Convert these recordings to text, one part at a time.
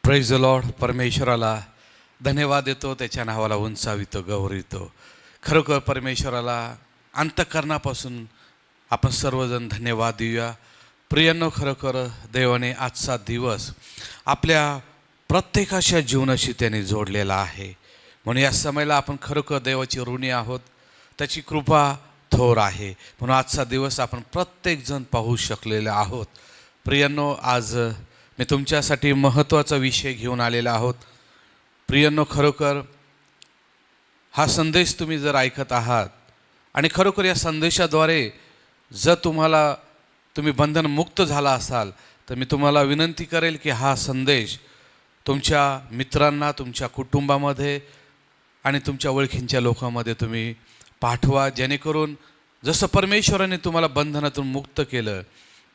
Praise the Lord. परमेश्वराला धन्यवाद देतो, त्याच्या नावाला उंचावितो, गौरवितो. खरोखर परमेश्वराला अंतःकरणापासून आपण सर्वजण धन्यवाद देऊया. प्रियांनो, खरोखर देवाने आजचा दिवस आपल्या प्रत्येकाच्या जीवनाशी त्याने जोडलेला आहे. म्हणून या समयाला आपण खरोखर देवाची ऋणी आहोत. त्याची कृपा थोर आहे, म्हणून आजचा दिवस आपण प्रत्येकजण पाहू शकलेले आहोत. प्रियांनो, आज मी तुमच्यासाठी महत्त्वाचा विषय घेऊन आलेला आहोत. प्रियांनो, खरोखर हा संदेश तुम्ही जर ऐकत आहात आणि खरोखर या संदेशाद्वारे जर तुम्ही बंधनमुक्त झाला असाल, तर मी तुम्हाला विनंती करेल की हा संदेश तुमच्या मित्रांना, तुमच्या कुटुंबामध्ये आणि तुमच्या ओळखींच्या लोकांमध्ये तुम्ही पाठवा, जेणेकरून जसं परमेश्वराने तुम्हाला बंधनातून मुक्त केलं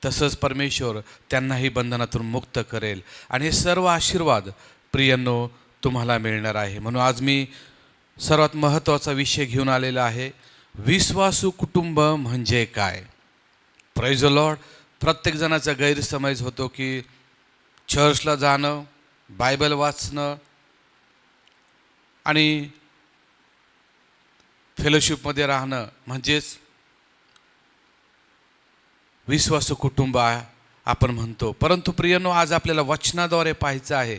तसंच परमेश्वर त्यांनाही बंधनातून मुक्त करेल आणि हे सर्व आशीर्वाद प्रियांनो तुम्हाला मिळणार आहे. म्हणून आज मी सर्वात महत्त्वाचा विषय घेऊन आलेला आहे, विश्वासू कुटुंब म्हणजे काय. Praise the Lord. प्रत्येकजणाचा गैरसमज होतो की चर्चला जाणं, बायबल वाचणं आणि फेलोशिपमध्ये राहणं म्हणजेच विश्वासू कुटुंब आपण म्हणतो. परंतु प्रियांनो, आज आपल्याला वचनाद्वारे पाहायचं आहे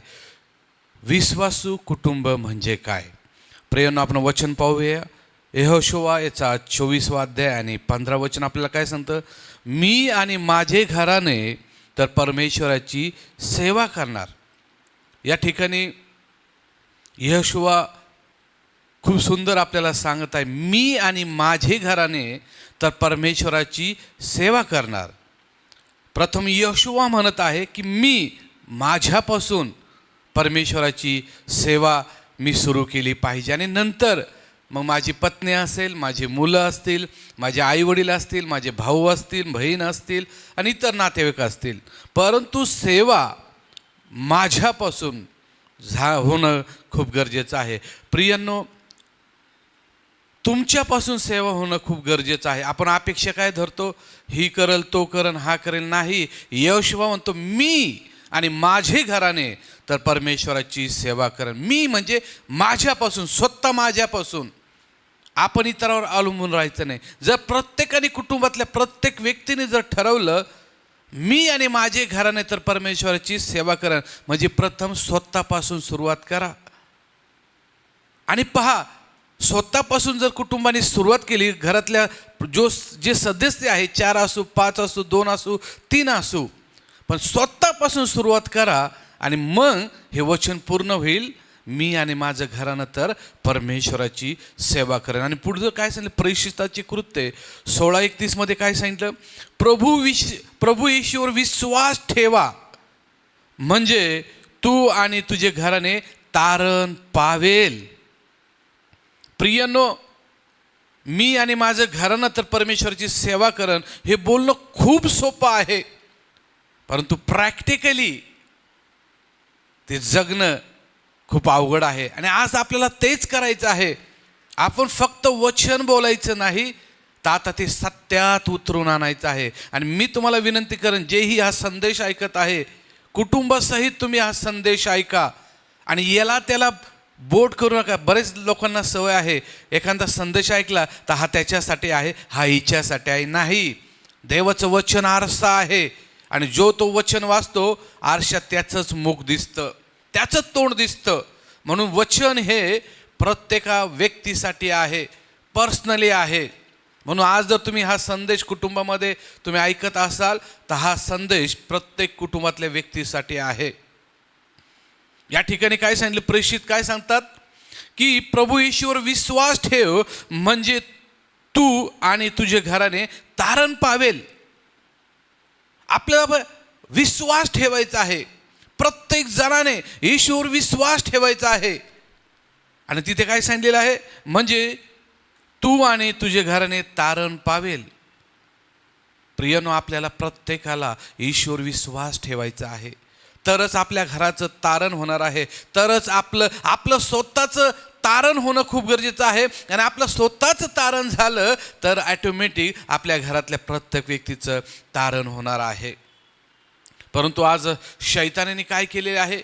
विश्वासू कुटुंब म्हणजे काय. प्रियांनो, आपण वचन पाहूया. यहोशुवा याचा 24वा अध्याय आणि 15 वचन आपल्याला काय सांगतं, मी आणि माझे घराने तर परमेश्वराची सेवा करणार. या ठिकाणी यहोशुवा खूप सुंदर आपल्याला सांगत आहे, मी आणि माझे घराने तर परमेश्वराची सेवा करणार. प्रथम यहोशुवा म्हणत आहे की मी माझ्यापासून परमेश्वराची सेवा मी सुरू केली पाहिजे आणि नंतर मग माझी पत्नी असेल, माझी मुलं असतील, माझे आईवडील असतील, माझे भाऊ असतील, बहीण असतील आणि इतर नातेवाईक असतील, परंतु सेवा माझ्यापासून होणं खूप गरजेचं आहे. प्रियांनो, तुमच्यापासून सेवा होणं खूप गरजेचं आहे. आपण अपेक्षा काय धरतो, ही करल, तो करल, हा करेल. नाही, यहोशुवा म्हणतो मी आणि माझे घराने तर परमेश्वराची सेवा करेन. मी म्हणजे माझ्यापासून, स्वतः माझ्यापासून. आपण इतरांवर अवलंबून राहायचं नाही. जर प्रत्येकाने, कुटुंबातल्या प्रत्येक व्यक्तीने जर ठरवलं मी आणि माझे घराने तर परमेश्वराची सेवा करेन, म्हणजे प्रथम स्वतःपासून सुरुवात करा. आणि पहा, स्वतःपासून जर कुटुंबाने सुरुवात केली, घरातल्या जे सदस्य आहे, 4 असू, 5 असू, 2 असू, 3 असू, पण स्वतःपासून सुरुवात करा आणि मग हे वचन पूर्ण होईल, मी आणि माझं घरानं तर परमेश्वराची सेवा करेन. आणि पुढचं काय सांगितलं, प्रेषिताची कृत्ये 16:31 मध्ये काय सांगितलं, प्रभू येशूवर विश्वास ठेवा म्हणजे तू आणि तुझे घराने तारण पावेल. प्रियांनो, मी आणि माझं घरानं तर परमेश्वराची सेवा करेन हे बोलणं खूप सोपं आहे, परंतु प्रॅक्टिकली ते जगणं खूप अवघड आहे. आणि आज आपल्याला तेच करायचं आहे. आपण फक्त वचन बोलायचं नाही, तर आता ते सत्यात उतरून आणायचं आहे. आणि मी तुम्हाला विनंती करेन, जेही हा संदेश ऐकत आहे, कुटुंबासहित तुम्ही हा संदेश ऐका आणि याला त्याला बोट करू नका. बरेच लोकांना सवय आहे, एखादा संदेश ऐकला तर हा त्याच्यासाठी आहे, हा हिच्यासाठी आहे. नाही, देवाचं वचन आरसा आहे आणि जो तो वचन वाचतो, आरशात त्याचंच मुख दिसतं, त्याचंच तोंड दिसतं. म्हणून वचन हे प्रत्येका व्यक्तीसाठी आहे, पर्सनली आहे. म्हणून आज जर तुम्ही हा संदेश कुटुंबामध्ये तुम्ही ऐकत असाल, तर हा संदेश प्रत्येक कुटुंबातल्या व्यक्तीसाठी आहे. या ठिकाणी काय सांगितलं, प्रेषित काय सांगतात की प्रभू येशूवर विश्वास ठेव म्हणजे तू आणि तुझे घराने तारण पावेल. आपल्याला विश्वास ठेवायचा आहे, प्रत्येक जणाने येशूवर विश्वास ठेवायचा आहे. आणि तिथे काय सांगितलेलं आहे, म्हणजे तू आणि तुझे घराने तारण पावेल. प्रियांनो, आपल्याला प्रत्येकाला येशूवर विश्वास ठेवायचा आहे, तरच आपल्या घराचं तारण होणार आहे, तरच आपलं स्वतःचं तारण होणं खूप गरजेचं आहे. आणि आपलं स्वतःचं तारण झालं तर ॲटोमॅटिक आपल्या घरातल्या प्रत्येक व्यक्तीचं तारण होणार आहे. परंतु आज शैतानाने काय केलेले आहे,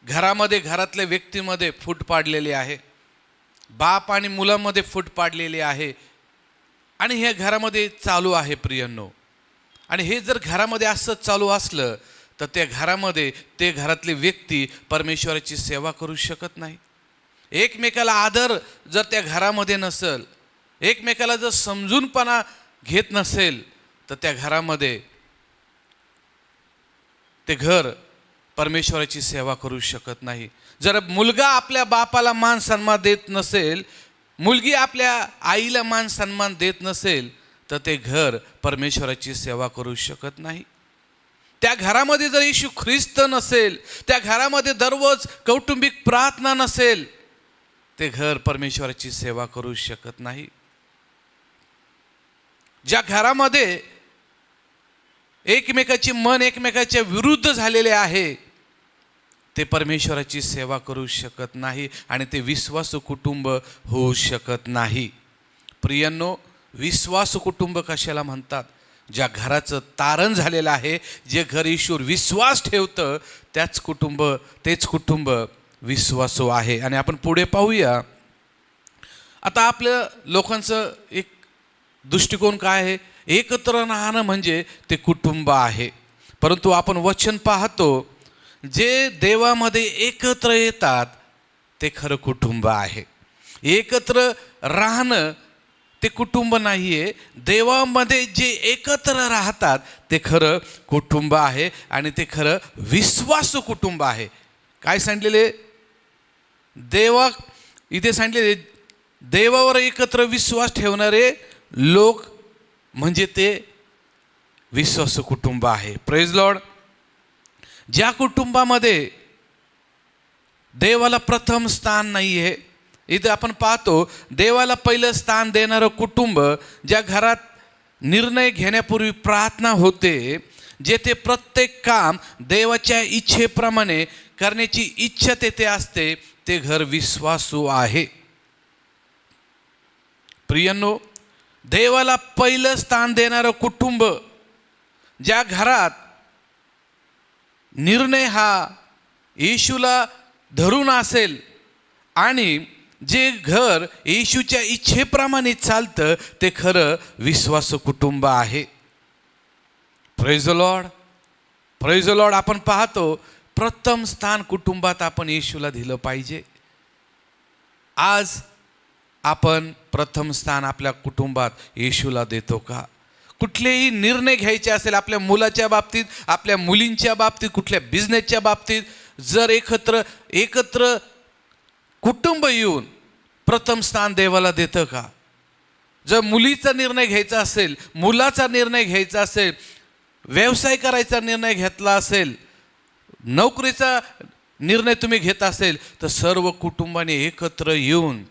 घरामध्ये, घरातल्या व्यक्तीमध्ये फूट पाडलेली आहे, बाप आणि मुलांमध्ये फूट पाडलेली आहे, आणि हे घरामध्ये चालू आहे प्रियांनो. आणि हे जर घरामध्ये असं चालू असलं तर त्या घरामध्ये ते घरातले व्यक्ती परमेश्वराची सेवा करू शकत नाही. एकमेकाला आदर जर त्या घरामध्ये नसेल, एकमेकाला जर समजूनपणा घेत नसेल, तर त्या घरामध्ये ते घर परमेश्वराची सेवा करू शकत नाही. जर मुलगा आपल्या बापाला मान सन्मान देत नसेल, मुलगी आपल्या आईला मान सन्मान देत नसेल, तर ते घर परमेश्वराची सेवा करू शकत नाही. त्या घरामध्ये जर येशू ख्रिस्त नसेल, त्या घरामध्ये दररोज कौटुंबिक प्रार्थना नसेल, ते घर परमेश्वराची सेवा करू शकत नाही. ज्या घरामध्ये एकमेकाची मन एकमेकाच्या विरुद्ध झालेले आहे, ते परमेश्वराची सेवा करू शकत नाही आणि ते विश्वासू कुटुंब होऊ शकत नाही. प्रियांनो, विश्वासू कुटुंब कशाला म्हणतात? ज्या घराचं तारण झालेलं आहे, जे घर ईश्वर विश्वास ठेवतं, तेच कुटुंब विश्वासू आहे. आणि आपण पुढे पाहूया. आता आपल्या लोकांचं एक दृष्टिकोन काय आहे? एकत्र राहणं म्हणजे ते कुटुंब आहे. परंतु आपण वचन पाहतो, जे देवामध्ये एकत्र येतात ते खरं कुटुंब आहे. एकत्र राहणं ते कुटुंब नाही आहे. देवामध्ये जे एकत्र राहतात ते खरं कुटुंब आहे आणि ते खरं विश्वासू कुटुंब आहे. काय सांगितलेले? इथे सांगितलेले देवावर एकत्र विश्वास ठेवणारे लोक म्हणजे ते विश्वासू कुटुंब आहे. Praise Lord. ज्या कुटुंबामध्ये देवाला प्रथम स्थान नाही आहे, इथे आपण पाहतो देवाला पहिलं स्थान देणारं कुटुंब, ज्या घरात निर्णय घेण्यापूर्वी प्रार्थना होते, जेथे प्रत्येक काम देवाच्या इच्छेप्रमाणे करण्याची इच्छा तेथे असते, ते घर विश्वासू आहे. प्रियांनो, देवाला पहिलं स्थान देणारं कुटुंब, ज्या घरात निर्णय हा येशूला धरून असेल आणि जे घर येशूच्या इच्छेप्रमाणे चालतं, ते खरं विश्वासू कुटुंब आहे. Praise the Lord, praise the Lord. आपण पाहतो प्रथम स्थान कुटुंबात आपण येशूला दिलं पाहिजे. आज आपण प्रथम स्थान आपल्या कुटुंबात येशूला देतो का? कुठलेही निर्णय घ्यायचे असेल, आपल्या मुलाच्या बाबतीत, आपल्या मुलींच्या बाबतीत, कुठल्या बिझनेसच्या बाबतीत, जर एकत्र कुटुंब येऊन प्रथम स्थान देवाला देतं का? जर मुलीचा निर्णय घ्यायचा असेल, मुलाचा निर्णय घ्यायचा असेल, व्यवसाय करायचा निर्णय घेतला असेल, नोकरीचा निर्णय तुम्ही घेत असेल, तर सर्व कुटुंबाने एकत्र येऊन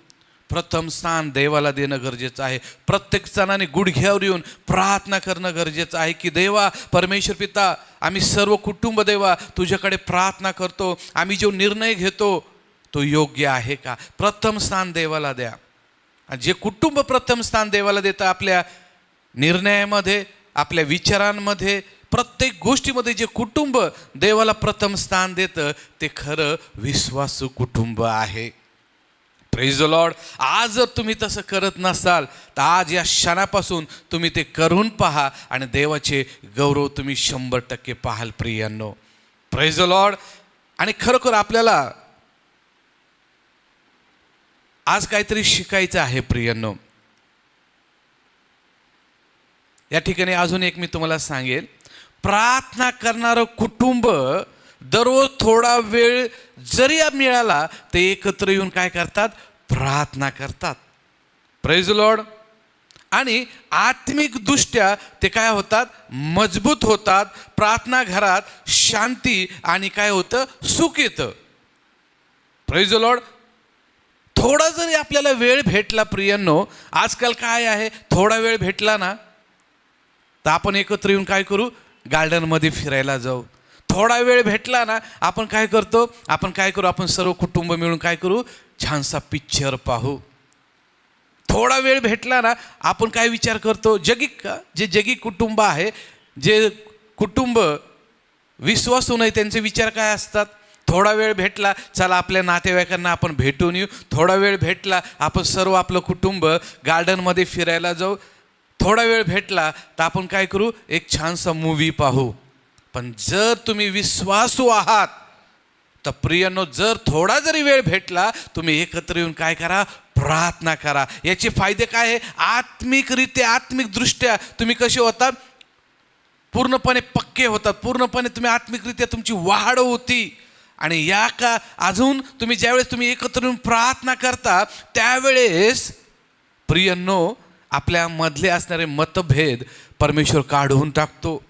प्रथम स्थान देवाला देणं गरजेचं आहे. प्रत्येक जणाने गुडघ्यावर येऊन प्रार्थना करणं गरजेचं आहे की देवा, परमेश्वर पिता, आम्ही सर्व कुटुंब देवा तुझ्याकडे प्रार्थना करतो, आम्ही जो निर्णय घेतो तो योग्य आहे का? प्रथम स्थान देवाला द्या. आणि जे कुटुंब प्रथम स्थान देवाला देतं, आपल्या निर्णयामध्ये, आपल्या विचारांमध्ये, प्रत्येक गोष्टीमध्ये जे कुटुंब देवाला प्रथम स्थान देतं, ते खरं विश्वासू कुटुंब आहे. Praise the Lord. आज जर तुम्ही तसं करत नसाल, तर आज या क्षणापासून तुम्ही ते करून पहा आणि देवाचे गौरव तुम्ही 100% पाहाल प्रियांनो. Praise the Lord. आणि खरोखर आपल्याला आज काहीतरी शिकायचं आहे प्रियांनो. या ठिकाणी अजून एक मी तुम्हाला सांगेल, प्रार्थना करणारं कुटुंब दररोज थोडा वेळ जरी मिळाला ते एकत्र येऊन काय करतात? प्रार्थना करतात. Praise the Lord. आणि आत्मिक दृष्ट्या ते काय होतात? मजबूत होतात. प्रार्थना घरात शांती आणि काय होतं? सुख येतं. Praise the Lord. थोडा जरी आपल्याला वेळ भेटला प्रियांनो, आजकाल काय आहे, थोडा वेळ भेटला ना तर आपण एकत्र येऊन काय करू? गार्डनमध्ये फिरायला जाऊ. थोडा वेळ भेटला ना आपण काय करतो? आपण सर्व कुटुंब मिळून काय करू? छानसा पिक्चर पाहू. थोडा वेळ भेटला ना आपण काय विचार करतो? जगी कुटुंब आहे, जे कुटुंब विश्वासू नाही, त्यांचे विचार काय असतात? थोडा वेळ भेटला, चला आपल्या नातेवाईकांना आपण भेटून येऊ. थोडा वेळ भेटला, आपण सर्व आपलं कुटुंब गार्डनमध्ये फिरायला जाऊ. थोडा वेळ भेटला तर आपण काय करू, एक छानसा मूव्ही पाहू. पण जर तुम्ही विश्वासू आहात तर प्रियांनो, जर थोडा जरी वेळ भेटला, तुम्ही एकत्र येऊन काय करा, प्रार्थना करा. याचे फायदे काय आहे, आत्मिकरित्या आत्मिकदृष्ट्या तुम्ही कसे होतात, पूर्णपणे पक्के होतात, पूर्णपणे तुम्ही आत्मिकरित्या तुमची वाढ होती. आणि या का अजून तुम्ही ज्यावेळेस तुम्ही एकत्र येऊन प्रार्थना करता त्यावेळेस प्रियांनो, आपल्यामधले असणारे मतभेद परमेश्वर काढून टाकतो.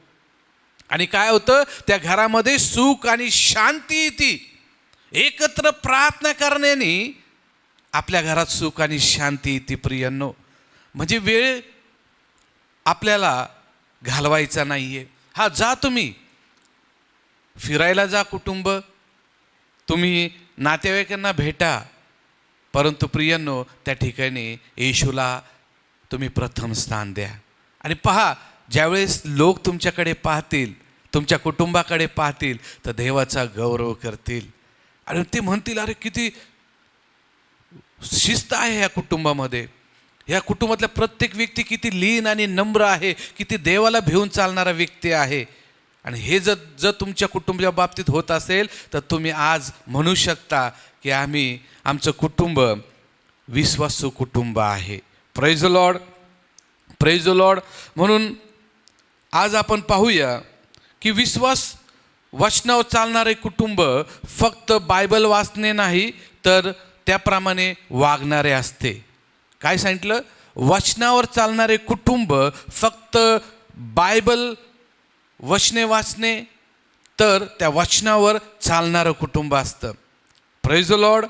आणि काय होतं, त्या घरामध्ये सुख आणि शांती येते. एकत्र प्रार्थना करण्याने आपल्या घरात सुख आणि शांती येते प्रियांनो. म्हणजे वेळ आपल्याला घालवायचा नाहीये. हा, जा तुम्ही फिरायला जा, कुटुंब, तुम्ही नातेवाईकांना भेटा, परंतु प्रियांनो त्या ठिकाणी येशूला तुम्ही प्रथम स्थान द्या. आणि पहा, ज्यावेळेस लोक तुमच्याकडे पाहतील, तुमच्या कुटुंबाकडे पाहतील, तर देवाचा गौरव करतील. आणि ते म्हणतील, अरे किती शिस्त आहे ह्या कुटुंबामध्ये, ह्या कुटुंबातल्या प्रत्येक व्यक्ती किती लीन आणि नम्र आहे, किती देवाला भिवून चालणारा व्यक्ती आहे. आणि हे जर तुमच्या कुटुंबाच्या बाबतीत होत असेल तर तुम्ही आज म्हणू शकता की आमचं कुटुंब विश्वासू कुटुंब आहे. Praise the Lord, praise the Lord. म्हणून आज आपण पाहूया की विश्वास वचनावर चालणारे कुटुंब फक्त बायबल वाचणे नाही तर त्याप्रमाणे वागणारे असते. काय सांगितलं, वचनावर चालणारे कुटुंब फक्त बायबल वचने वाचणे तर त्या वचनावर चालणारं कुटुंब असतं. Praise the Lord.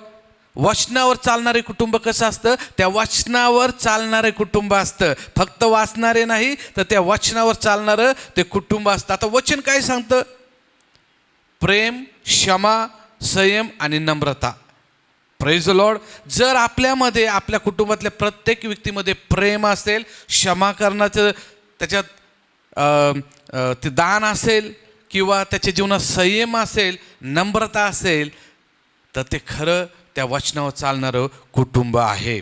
वचनावर चालणारे कुटुंब कसं असतं, त्या वचनावर चालणारे कुटुंब असतं. फक्त वाचणारे नाही तर त्या वचनावर चालणारं ते कुटुंब असतं. आता वचन काय सांगतं, प्रेम, क्षमा, संयम आणि नम्रता. Praise the Lord. जर आपल्यामध्ये, आपल्या कुटुंबातल्या प्रत्येक व्यक्तीमध्ये प्रेम असेल, क्षमा करण्याचं त्याच्यात ते दान असेल, किंवा त्याच्या जीवनात संयम असेल, नम्रता असेल, तर ते खरं त्या वचनावर चालणारं कुटुंब आहे.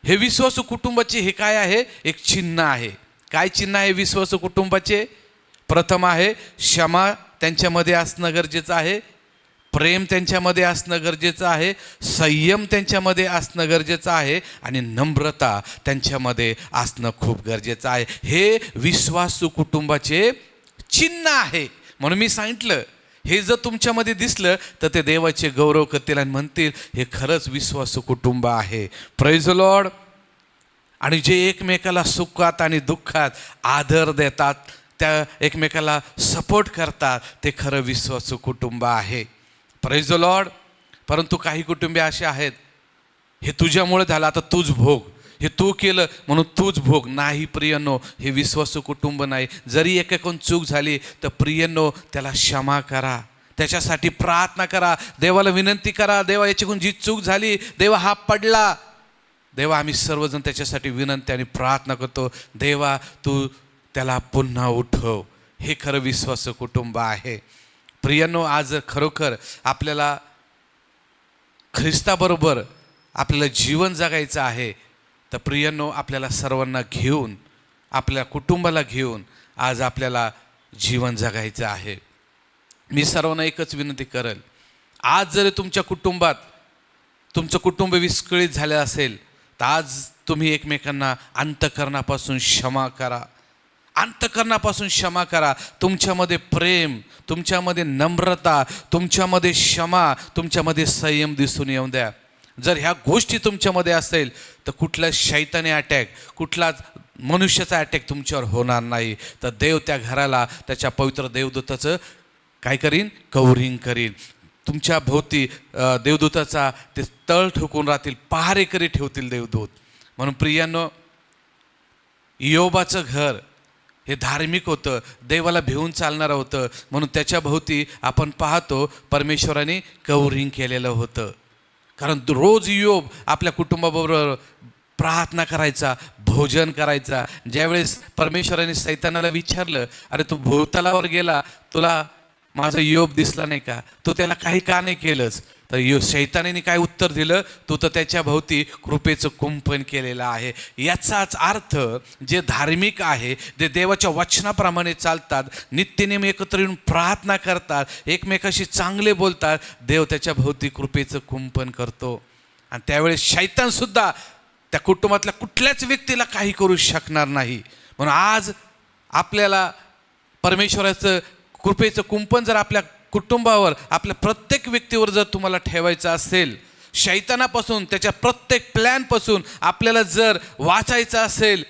हे विश्वासू कुटुंबाचे हे काय आहे, एक चिन्ह आहे. काय चिन्ह आहे विश्वासू कुटुंबाचे? प्रथम आहे क्षमा त्यांच्यामध्ये असणं गरजेचं आहे, प्रेम त्यांच्यामध्ये असणं गरजेचं आहे, संयम त्यांच्यामध्ये असणं गरजेचं आहे, आणि नम्रता त्यांच्यामध्ये असणं खूप गरजेचं आहे. हे विश्वासू कुटुंबाचे चिन्ह आहे. म्हणून मी सांगितलं, हे जर तुमच्यामध्ये दिसलं तर ते देवाचे गौरव करतील आणि म्हणतील हे खरंच विश्वासू कुटुंब आहे. Praise the Lord. आणि जे एकमेकाला सुखात आणि दुःखात आदर देतात, त्या एकमेकाला सपोर्ट करतात, ते खरं विश्वासू कुटुंब आहे. Praise the Lord. परंतु काही कुटुंबे असे आहेत, हे तुझ्यामुळे झालं, आता तूच भोग, हे तू केलं म्हणून तूच भोग. नाही प्रियांनो, हे विश्वासू कुटुंब नाही. जरी एकाकडून चूक झाली तर प्रियांनो त्याला क्षमा करा, त्याच्यासाठी प्रार्थना करा, देवाला विनंती करा, देवा याच्याकडून जी चूक झाली, देवा हा पडला, देवा आम्ही सर्वजण त्याच्यासाठी विनंती आणि प्रार्थना करतो, देवा तू त्याला पुन्हा उठव. हे खरं विश्वासू कुटुंब आहे. प्रियांनो, आज खरोखर आपल्याला ख्रिस्ताबरोबर आपल्याला जीवन जगायचं आहे, तर प्रियांनो आपल्याला सर्वांना घेऊन, आपल्या कुटुंबाला घेऊन आज आपल्याला जीवन जगायचं आहे. मी सर्वांना एकच विनंती करेल, आज जर तुमच्या कुटुंबात तुमचं कुटुंब विस्कळीत झालं असेल तर आज तुम्ही एकमेकांना अंतःकरणापासून क्षमा करा, अंतःकरणापासून क्षमा करा. तुमच्यामध्ये प्रेम, तुमच्यामध्ये नम्रता, तुमच्यामध्ये क्षमा, तुमच्यामध्ये संयम दिसून येऊन द्या. जर ह्या गोष्टी तुमच्यामध्ये असेल तर कुठला शैतानी अटॅक, कुठलाच मनुष्याचा अटॅक तुमच्यावर होणार नाही. तर देव त्या घराला त्याच्या पवित्र देवदूताचं काय करीन, कव्हरिंग करीन. तुमच्या भोवती देवदूताचा ते तळ ठोकून राहतील, पहारेकरी ठेवतील देवदूत. म्हणून प्रियांनो, इयोबाचं घर हे धार्मिक होतं, देवाला भिवून चालणारं होतं, म्हणून त्याच्या भोवती आपण पाहतो परमेश्वराने कव्हरिंग केलेलं होतं. कारण रोज इयोब आपल्या कुटुंबाबरोबर प्रार्थना करायचा, भोजन करायचा. ज्यावेळेस परमेश्वराने सैतानाला विचारलं, अरे तू भूतलावर गेला, तुला माझा योब दिसला नाही का, तू त्याला काही का नाही केलंस? तर शैतानाने काय उत्तर दिलं? तू तर त्याच्या भोवती कृपेचं कुंपण केलेलं आहे. याचाच अर्थ जे धार्मिक आहे, जे देवाच्या वचनाप्रमाणे चालतात, नित्यनेम एकत्र येऊन प्रार्थना करतात, एकमेकाशी चांगले बोलतात, देव त्याच्या भोवती कृपेचं कुंपण करतो. आणि त्यावेळेस शैतानसुद्धा त्या कुटुंबातल्या कुठल्याच व्यक्तीला काही करू शकणार नाही. म्हणून आज आपल्याला परमेश्वराचं कृपेचं कुंपण जर आपल्या कुटुंबावर, आपल्या प्रत्येक व्यक्तीवर जर तुम्हाला ठेवायचं असेल, शैतानापासून, त्याच्या प्रत्येक प्लॅनपासून आपल्याला जर वाचायचं असेल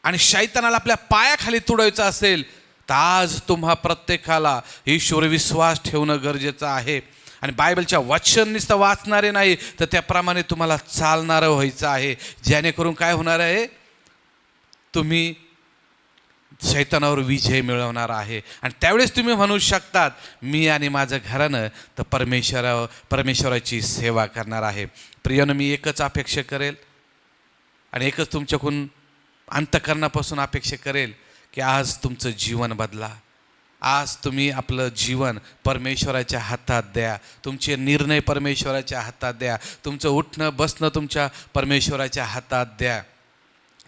आणि शैतानाला आपल्या पायाखाली तुडवायचं असेल, तर आज तुम्हा प्रत्येकाला ईश्वर विश्वास ठेवणं गरजेचं आहे. आणि बायबलच्या वचन नुसतं वाचणारे नाही, तर त्याप्रमाणे तुम्हाला चालणारं व्हायचं आहे. जेणेकरून काय होणार आहे? तुम्ही शैतानावर विजय मिळवणार आहे. आणि त्यावेळेस तुम्ही म्हणू शकतात, मी आणि माझं घरानं तर परमेश्वराची सेवा करणार आहे. प्रियनं, मी एकच अपेक्षा करेल आणि एकच तुमच्याकडून अंतःकरणापासून अपेक्षा करेल की आज तुमचं जीवन बदला. आज तुम्ही आपलं जीवन परमेश्वराच्या हातात द्या. तुमचे निर्णय परमेश्वराच्या हातात द्या. तुमचं उठणं बसणं तुमच्या परमेश्वराच्या हातात द्या.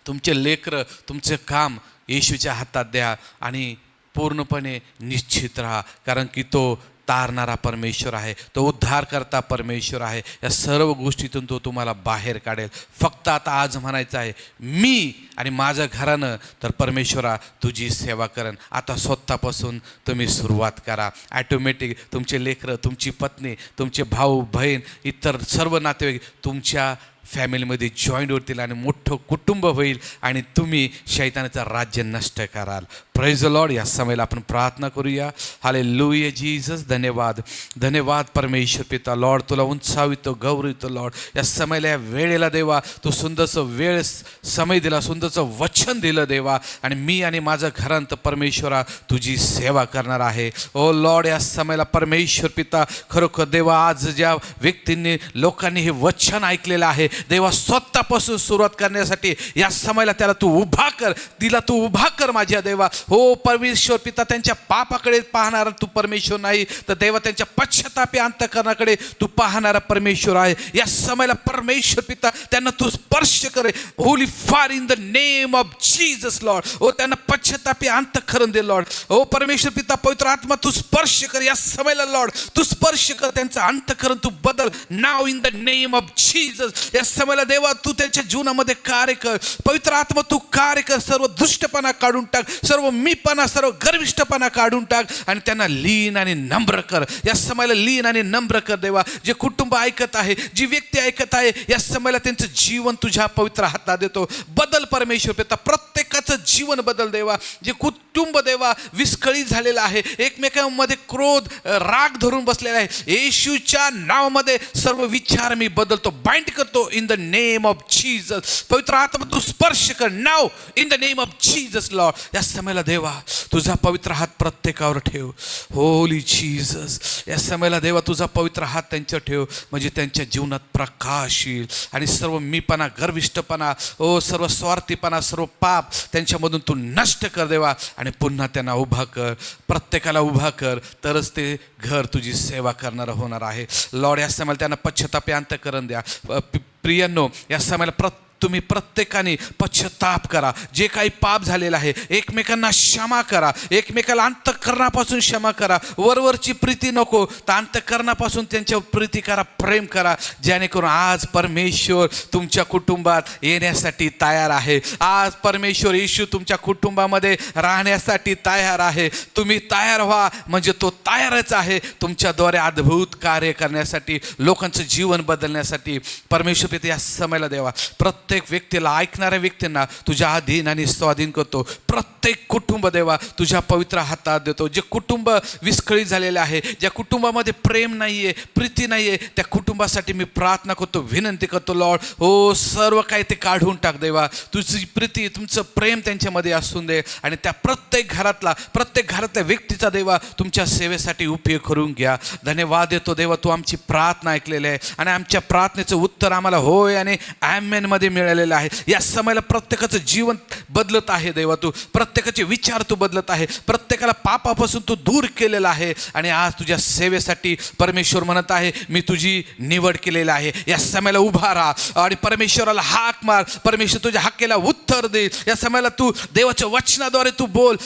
तुमचे लेकरं, तुमचं काम येशूच्या हातात द्या आणि पूर्णपणे निश्चित राहा. कारण की तो तारणारा परमेश्वर आहे, तो उद्धार करता परमेश्वर आहे. या सर्व गोष्टीतून तो तुम्हाला बाहेर काढेल. फक्त आता आज म्हणायचं आहे, मी आणि माझं घरानं तर परमेश्वरा तुझी सेवा करेन. आता स्वतःपासून तुम्ही सुरुवात करा. ॲटोमॅटिक तुमचे लेकरं, तुमची पत्नी, तुमचे भाऊ बहीण, इतर सर्व नातेवाईक तुमच्या फॅमिलीमध्ये जॉईंट होतील आणि मोठं कुटुंब होईल आणि तुम्ही शैतानाचं राज्य नष्ट कराल. Praise the Lord. या समयाला आपण प्रार्थना करूया. Hallelujah Jesus. धन्यवाद, धन्यवाद परमेश्वर पिता. लॉर्ड, तुला उंचावितो, गौरवितो लॉर्ड. या समयाला, या वेळेला देवा, तू सुंदरचं वेळ समय दिला, सुंदरचं वचन दिलं देवा. आणि मी आणि माझं घरांत परमेश्वरा तुझी सेवा करणार आहे. ओ लॉर्ड, या समयाला परमेश्वर पिता, खरोखर देवा, आज ज्या व्यक्तींनी, लोकांनी हे वचन ऐकलेलं आहे देवा, स्वतःपासून सुरुवात करण्यासाठी या समयाला त्याला तू उभा कर, तिला तू उभा कर माझ्या देवा. हो परमेश्वर पिता, त्यांच्या पापाकडे पाहणारा तू परमेश्वर नाही, तर देवा त्यांच्या पश्चातापी अंतःकरणाकडे तू पाहणारा परमेश्वर आहे. या समयाला परमेश्वर पिता त्यांना तू स्पर्श करे. Holy fire in the name of Jesus Lord. ओ त्यांना पश्चातापी अंतःकरण दे लॉर्ड. ओ परमेश्वर पिता, पवित्र आत्मा तू स्पर्श कर या समयाला लॉर्ड. तू स्पर्श कर, त्यांचं अंतःकरण तू बदल नाव in the name of Jesus. या समयाला देवा तू त्यांच्या जीवनामध्ये कार्य कर. पवित्र आत्मा तू कार्य कर. सर्व दुष्टपणा काढून टाक, सर्व मीपणा, सर्व गर्विष्ठपणा काढून टाक आणि त्यांना लीन आणि नम्र कर. या समयाला लीन आणि नम्र कर देवा. जे कुटुंब ऐकत आहे, जी व्यक्ती ऐकत आहे, या समयाला त्यांचं जीवन तुझ्या पवित्र हातात देतो. बदल परमेश्वर पिता, प्रत्येकाचं जीवन बदल देवा. जे कुटुंब देवा विस्कळीत झालेलं आहे, एकमेकांमध्ये क्रोध, राग धरून बसलेला आहे, येशूच्या नावामध्ये सर्व विचार मी बदलतो, बाइंड करतो in the name of Jesus. पवित्र आत्मा तू स्पर्श कर नाव in the name of Jesus Lord. या समयाला देवा तुझा पवित्र हात प्रत्येकावर ठेव. Holy Jesus. या समयाला देवा तुझा पवित्र हात त्यांच्यावर ठेव, म्हणजे त्यांच्या जीवनात प्रकाश येईल आणि सर्व मीपणा, गर्विष्ठपणा, ओ सर्व स्वार्थीपणा, सर्व पाप त्यांच्यामधून तू नष्ट कर देवा. आणि पुन्हा त्यांना उभा कर, प्रत्येकाला उभा कर, तरच ते घर तुझी सेवा करणारं होणार आहे लॉर्ड. या समयाला त्यांना पश्चातापी अंतःकरण द्या. प्रियांनो, या समयाला तुम्ही प्रत्येकाने पश्चाताप करा. जे काही पाप झालेलं आहे एकमेकांना क्षमा करा, एकमेकाला अंतःकरणापासून क्षमा करा. वरवरची प्रीती नको, तर अंतःकरणापासून त्यांच्यावर प्रीती करा, प्रेम करा. जेणेकरून आज परमेश्वर तुमच्या कुटुंबात येण्यासाठी तयार आहे. आज परमेश्वर येशू तुमच्या कुटुंबामध्ये राहण्यासाठी तयार आहे. तुम्ही तयार व्हा, म्हणजे तो तयारच आहे तुमच्याद्वारे अद्भुत कार्य करण्यासाठी, लोकांचं जीवन बदलण्यासाठी. परमेश्वर पिता या समयाला देवा प्रत्येक व्यक्तीला, ऐकणाऱ्या व्यक्तींना तुझ्या अधीन आणि स्वाधीन करतो. प्रत्येक कुटुंब देवा तुझ्या पवित्र हातात देतो. जे कुटुंब विस्कळीत झालेले आहे, ज्या कुटुंबामध्ये प्रेम नाही आहे, प्रीती नाही आहे, त्या कुटुंबासाठी मी प्रार्थना करतो, विनंती करतो लॉर्ड. हो सर्व काही ते काढून टाक देवा. तुझी प्रीती, तुमचं प्रेम त्यांच्यामध्ये असून दे आणि त्या प्रत्येक घरातल्या व्यक्तीचा देवा तुमच्या सेवेसाठी उपयोग करून घ्या. धन्यवाद देतो देवा, तू आमची प्रार्थना ऐकलेली आहे आणि आमच्या प्रार्थनेचं उत्तर आम्हाला होय आणि ॲमेन मध्ये मिळालेलं आहे. या समयाला प्रत्येकाचं जीवन बदलत आहे देवा. तू प्रत्येकाचे विचार तू बदलत आहे, प्रत्येकाला पापापासून तू दूर केलेला आहे. आणि आज तुझ्या सेवेसाठी परमेश्वर म्हणत आहे, मी तुझी निवड केलेली आहे. या समयाला उभा राहा आणि परमेश्वराला हाक मार. परमेश्वर तुझ्या हाकेला उत्तर दे. या समयाला तू देवाच्या वचनाद्वारे तू बोल.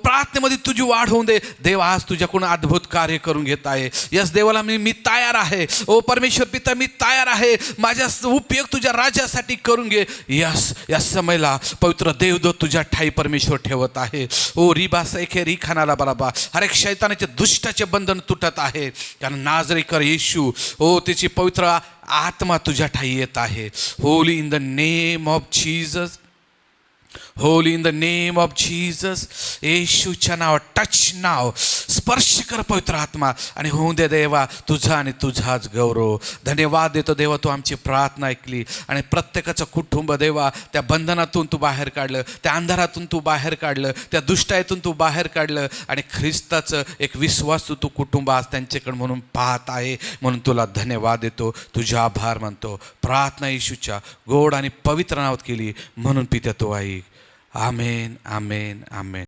प्रार्थनेमध्ये तुझी वाढ होऊन दे. देव आज तुझ्याकडून अद्भुत कार्य करून घेत आहे. यस देवाला मी तयार आहे. परमेश्वर पिता मी तयार आहे. माझा उपयोग तुझ्या राज्यासाठी करून घे. यस या समयाला पवित्र देवदूत तुझ्या ठाई परमेश्वर ठेवत आहे. रिबास एके री खानाला बराबा. हर एक शैतानाचे दुष्टाचे बंधन तुटत आहे. कारण नाजरेकर येशू त्याची पवित्र आत्मा तुझ्या ठाई येत आहे. Holy in the name of Jesus. Holy in the name of Jesus. येशूच्या नाव टच नाव स्पर्श कर पवित्र आत्मा आणि होऊन दे देवा तुझा आणि तुझाच गौरव. धन्यवाद देतो देवा, तू आमची प्रार्थना ऐकली आणि प्रत्येकाचं कुटुंब देवा त्या बंधनातून तू बाहेर काढलं, त्या अंधारातून तू बाहेर काढलं, त्या दुष्टायतून तू बाहेर काढलं आणि ख्रिस्ताचं एक विश्वास तू कुटुंब आज त्यांच्याकडे म्हणून पाहत आहे. म्हणून तुला धन्यवाद देतो, तुझा आभार मानतो. प्रार्थना येशूच्या गोड आणि पवित्र नावात केली म्हणून पित्या तो ऐक. आमेन आमेन आमेन.